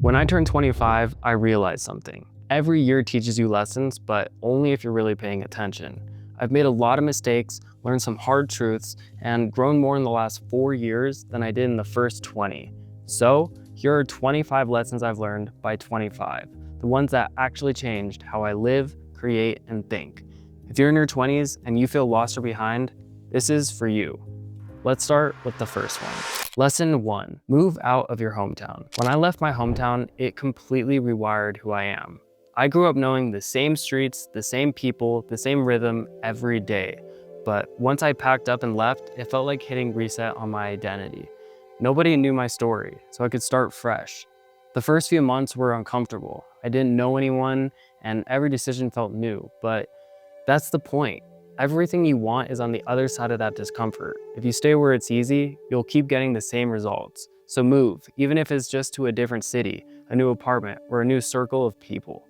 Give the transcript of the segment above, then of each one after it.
When I turned 25, I realized something. Every year teaches you lessons, but only if you're really paying attention. I've made a lot of mistakes, learned some hard truths, and grown more in the last 4 years than I did in the first 20. So, here are 25 lessons I've learned by 25, the ones that actually changed how I live, create, and think. If you're in your 20s and you feel lost or behind, this is for you. Let's start with the first one. Lesson 1, move out of your hometown. When I left my hometown, it completely rewired who I am. I grew up knowing the same streets, the same people, the same rhythm every day. But once I packed up and left, it felt like hitting reset on my identity. Nobody knew my story, so I could start fresh. The first few months were uncomfortable. I didn't know anyone, and every decision felt new, but that's the point. Everything you want is on the other side of that discomfort. If you stay where it's easy, you'll keep getting the same results. So move, even if it's just to a different city, a new apartment, or a new circle of people.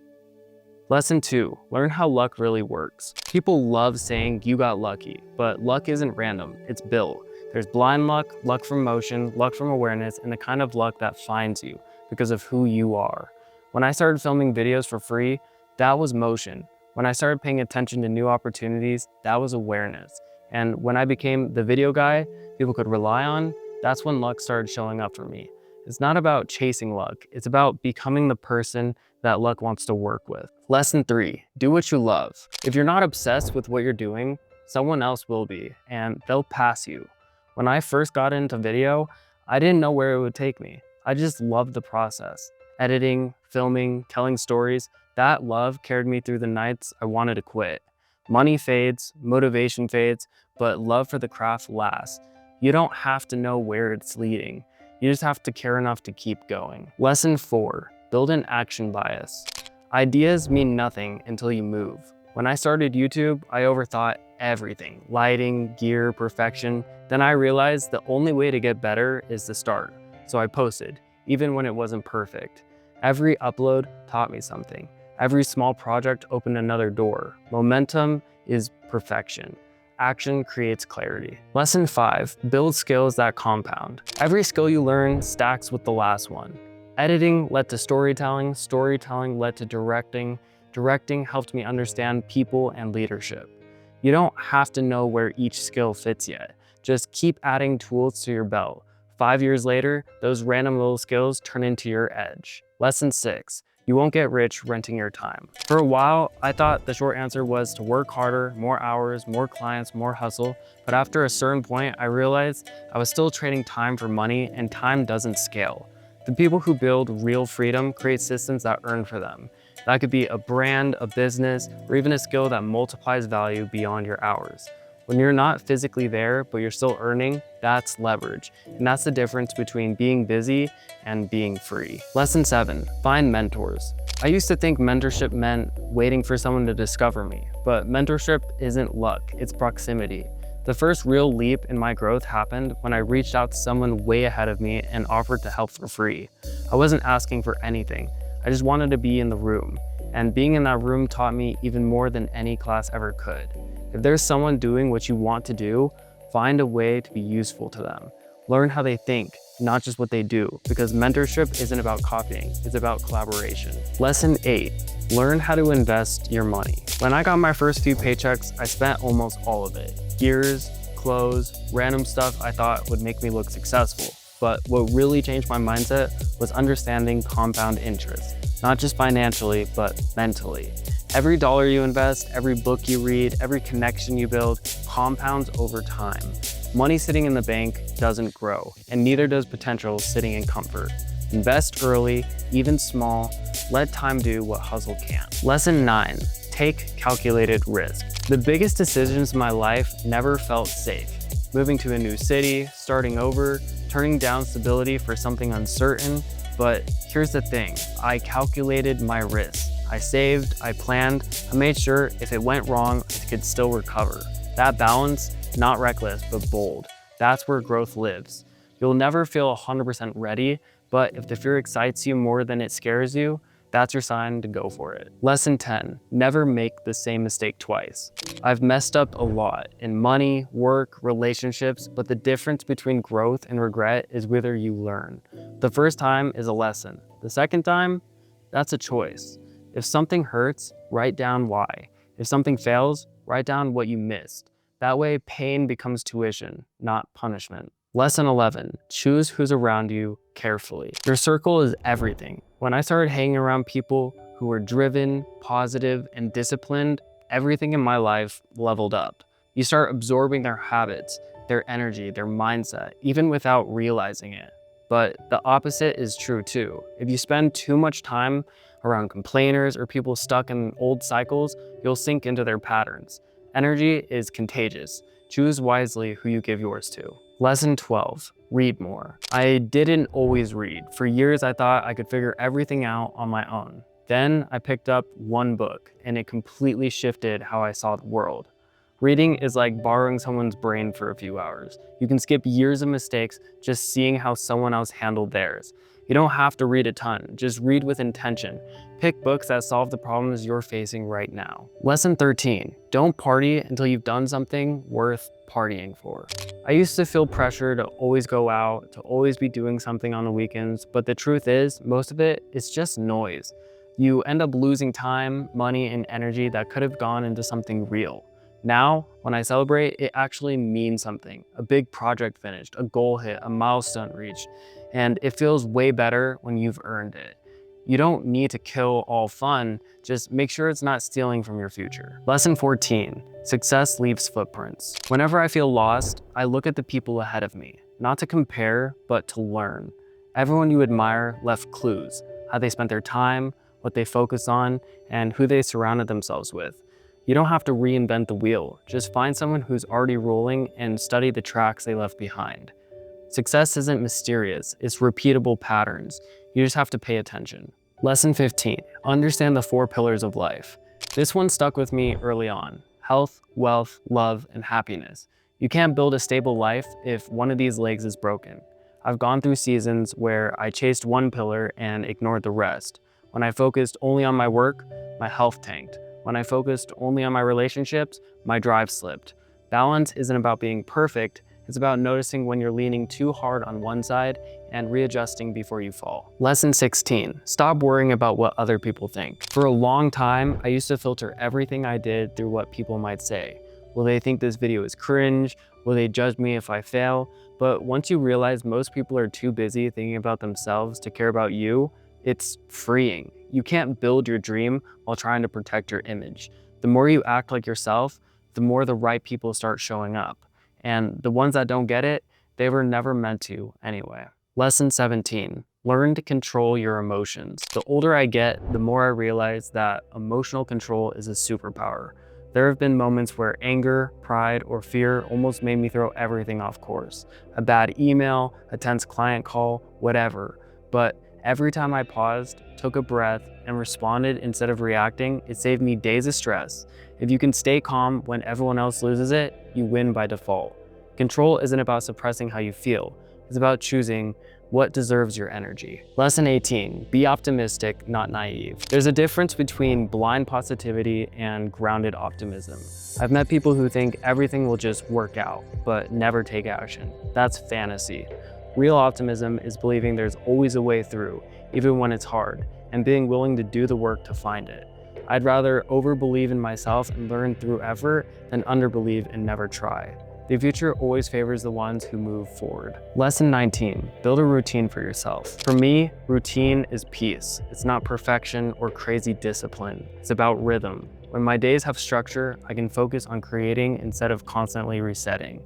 Lesson 2, learn how luck really works. People love saying you got lucky, but luck isn't random, it's built. There's blind luck, luck from motion, luck from awareness, and the kind of luck that finds you because of who you are. When I started filming videos for free, that was motion. When I started paying attention to new opportunities, that was awareness. And when I became the video guy people could rely on, that's when luck started showing up for me. It's not about chasing luck, it's about becoming the person that luck wants to work with. Lesson 3, do what you love. If you're not obsessed with what you're doing, someone else will be, and they'll pass you. When I first got into video, I didn't know where it would take me. I just loved the process. Editing, filming, telling stories, that love carried me through the nights I wanted to quit. Money fades, motivation fades, but love for the craft lasts. You don't have to know where it's leading. You just have to care enough to keep going. Lesson 4, build an action bias. Ideas mean nothing until you move. When I started YouTube, I overthought everything, lighting, gear, perfection. Then I realized the only way to get better is to start. So I posted, even when it wasn't perfect. Every upload taught me something. Every small project opened another door. Momentum is perfection. Action creates clarity. Lesson 5, build skills that compound. Every skill you learn stacks with the last one. Editing led to storytelling, storytelling led to directing, directing helped me understand people and leadership. You don't have to know where each skill fits yet. Just keep adding tools to your belt. 5 years later, those random little skills turn into your edge. Lesson 6, you won't get rich renting your time. For a while, I thought the short answer was to work harder, more hours, more clients, more hustle. But after a certain point, I realized I was still trading time for money, and time doesn't scale. The people who build real freedom create systems that earn for them. That could be a brand, a business, or even a skill that multiplies value beyond your hours. When you're not physically there, but you're still earning, that's leverage. And that's the difference between being busy and being free. Lesson 7, find mentors. I used to think mentorship meant waiting for someone to discover me, but mentorship isn't luck, it's proximity. The first real leap in my growth happened when I reached out to someone way ahead of me and offered to help for free. I wasn't asking for anything, I just wanted to be in the room. And being in that room taught me even more than any class ever could. If there's someone doing what you want to do, find a way to be useful to them. Learn how they think, not just what they do, because mentorship isn't about copying, it's about collaboration. Lesson 8, learn how to invest your money. When I got my first few paychecks, I spent almost all of it. Gears, clothes, random stuff I thought would make me look successful. But what really changed my mindset was understanding compound interest, not just financially, but mentally. Every dollar you invest, every book you read, every connection you build compounds over time. Money sitting in the bank doesn't grow, and neither does potential sitting in comfort. Invest early, even small, let time do what hustle can't. Lesson 9, take calculated risk. The biggest decisions in my life never felt safe. Moving to a new city, starting over, turning down stability for something uncertain. But here's the thing, I calculated my risk. I saved, I planned, I made sure if it went wrong, I could still recover. That balance, not reckless, but bold. That's where growth lives. You'll never feel 100% ready, but if the fear excites you more than it scares you, that's your sign to go for it. Lesson 10, never make the same mistake twice. I've messed up a lot in money, work, relationships, but the difference between growth and regret is whether you learn. The first time is a lesson. The second time, that's a choice. If something hurts, write down why. If something fails, write down what you missed. That way, pain becomes tuition, not punishment. Lesson 11, choose who's around you carefully. Your circle is everything. When I started hanging around people who were driven, positive, and disciplined, everything in my life leveled up. You start absorbing their habits, their energy, their mindset, even without realizing it. But the opposite is true too. If you spend too much time around complainers or people stuck in old cycles, you'll sink into their patterns. Energy is contagious. Choose wisely who you give yours to. Lesson 12, read more. I didn't always read. For years, I thought I could figure everything out on my own. Then I picked up one book and it completely shifted how I saw the world. Reading is like borrowing someone's brain for a few hours. You can skip years of mistakes just seeing how someone else handled theirs. You don't have to read a ton, just read with intention. Pick books that solve the problems you're facing right now. Lesson 13, don't party until you've done something worth partying for. I used to feel pressure to always go out, to always be doing something on the weekends, but the truth is, most of it is just noise. You end up losing time, money, and energy that could have gone into something real. Now, when I celebrate, it actually means something. A big project finished, a goal hit, a milestone reached, and it feels way better when you've earned it. You don't need to kill all fun, just make sure it's not stealing from your future. Lesson 14, success leaves footprints. Whenever I feel lost, I look at the people ahead of me, not to compare, but to learn. Everyone you admire left clues, how they spent their time, what they focused on, and who they surrounded themselves with. You don't have to reinvent the wheel, just find someone who's already rolling and study the tracks they left behind. Success isn't mysterious, it's repeatable patterns. You just have to pay attention. Lesson 15, understand the 4 pillars of life. This one stuck with me early on: health, wealth, love, and happiness. You can't build a stable life if one of these legs is broken. I've gone through seasons where I chased one pillar and ignored the rest. When I focused only on my work, my health tanked. When I focused only on my relationships, my drive slipped. Balance isn't about being perfect, it's about noticing when you're leaning too hard on one side and readjusting before you fall. Lesson 16, stop worrying about what other people think. For a long time, I used to filter everything I did through what people might say. Will they think this video is cringe? Will they judge me if I fail? But once you realize most people are too busy thinking about themselves to care about you, it's freeing. You can't build your dream while trying to protect your image. The more you act like yourself, the more the right people start showing up. And the ones that don't get it, they were never meant to anyway. Lesson 17, learn to control your emotions. The older I get, the more I realize that emotional control is a superpower. There have been moments where anger, pride, or fear almost made me throw everything off course. A bad email, a tense client call, whatever. But every time I paused, took a breath, and responded instead of reacting, it saved me days of stress. If you can stay calm when everyone else loses it, you win by default. Control isn't about suppressing how you feel. It's about choosing what deserves your energy. Lesson 18, be optimistic, not naive. There's a difference between blind positivity and grounded optimism. I've met people who think everything will just work out, but never take action. That's fantasy. Real optimism is believing there's always a way through, even when it's hard, and being willing to do the work to find it. I'd rather overbelieve in myself and learn through effort than underbelieve and never try. The future always favors the ones who move forward. Lesson 19, build a routine for yourself. For me, routine is peace. It's not perfection or crazy discipline. It's about rhythm. When my days have structure, I can focus on creating instead of constantly resetting.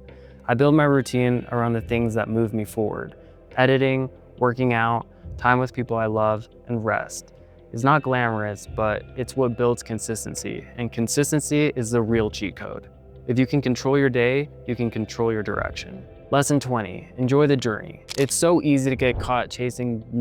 I build my routine around the things that move me forward: editing, working out, time with people I love, and rest. It's not glamorous, but it's what builds consistency, and consistency is the real cheat code. If you can control your day, you can control your direction. Lesson 20, enjoy the journey. It's so easy to get caught chasing the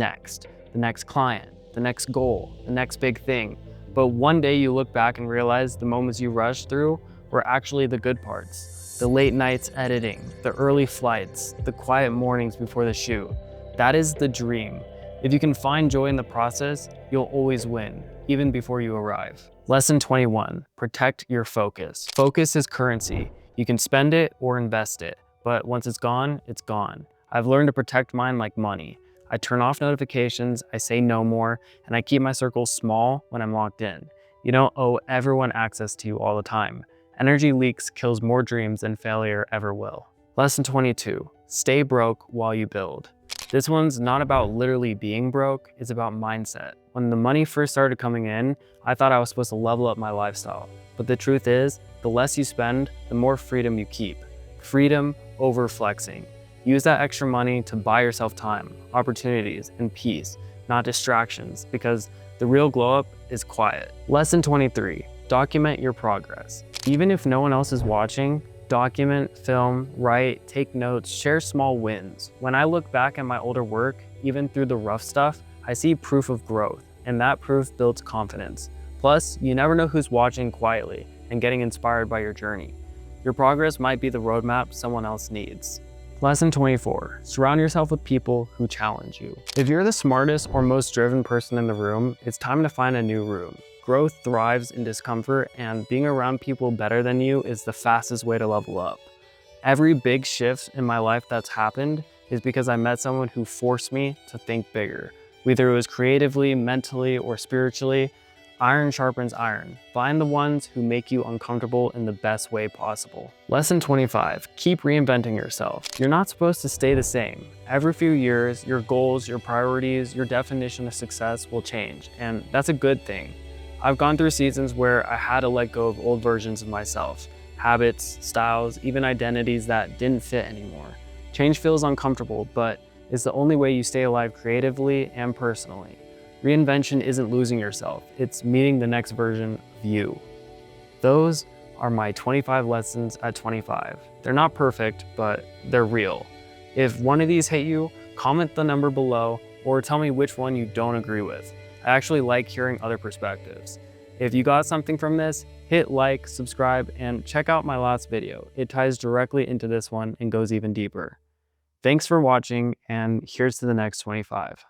next client, the next goal, the next big thing. But one day you look back and realize the moments you rushed through were actually the good parts. The late nights editing, the early flights, the quiet mornings before the shoot. That is the dream. If you can find joy in the process, you'll always win, even before you arrive. Lesson 21, protect your focus. Focus is currency. You can spend it or invest it, but once it's gone, it's gone. I've learned to protect mine like money. I turn off notifications, I say no more, and I keep my circle small when I'm locked in. You don't owe everyone access to you all the time. Energy leaks kills more dreams than failure ever will. Lesson 22, stay broke while you build. This one's not about literally being broke, it's about mindset. When the money first started coming in, I thought I was supposed to level up my lifestyle. But the truth is, the less you spend, the more freedom you keep. Freedom over flexing. Use that extra money to buy yourself time, opportunities, and peace, not distractions, because the real glow up is quiet. Lesson 23, document your progress. Even if no one else is watching, document, film, write, take notes, share small wins. When I look back at my older work, even through the rough stuff, I see proof of growth, and that proof builds confidence. Plus, you never know who's watching quietly and getting inspired by your journey. Your progress might be the roadmap someone else needs. Lesson 24, surround yourself with people who challenge you. If you're the smartest or most driven person in the room, it's time to find a new room. Growth thrives in discomfort, and being around people better than you is the fastest way to level up. Every big shift in my life that's happened is because I met someone who forced me to think bigger. Whether it was creatively, mentally, or spiritually, iron sharpens iron. Find the ones who make you uncomfortable in the best way possible. Lesson 25, keep reinventing yourself. You're not supposed to stay the same. Every few years, your goals, your priorities, your definition of success will change, and that's a good thing. I've gone through seasons where I had to let go of old versions of myself, habits, styles, even identities that didn't fit anymore. Change feels uncomfortable, but it's the only way you stay alive creatively and personally. Reinvention isn't losing yourself, it's meeting the next version of you. Those are my 25 lessons at 25. They're not perfect, but they're real. If one of these hit you, comment the number below or tell me which one you don't agree with. I actually like hearing other perspectives. If you got something from this, hit like, subscribe, and check out my last video. It ties directly into this one and goes even deeper. Thanks for watching, and here's to the next 25.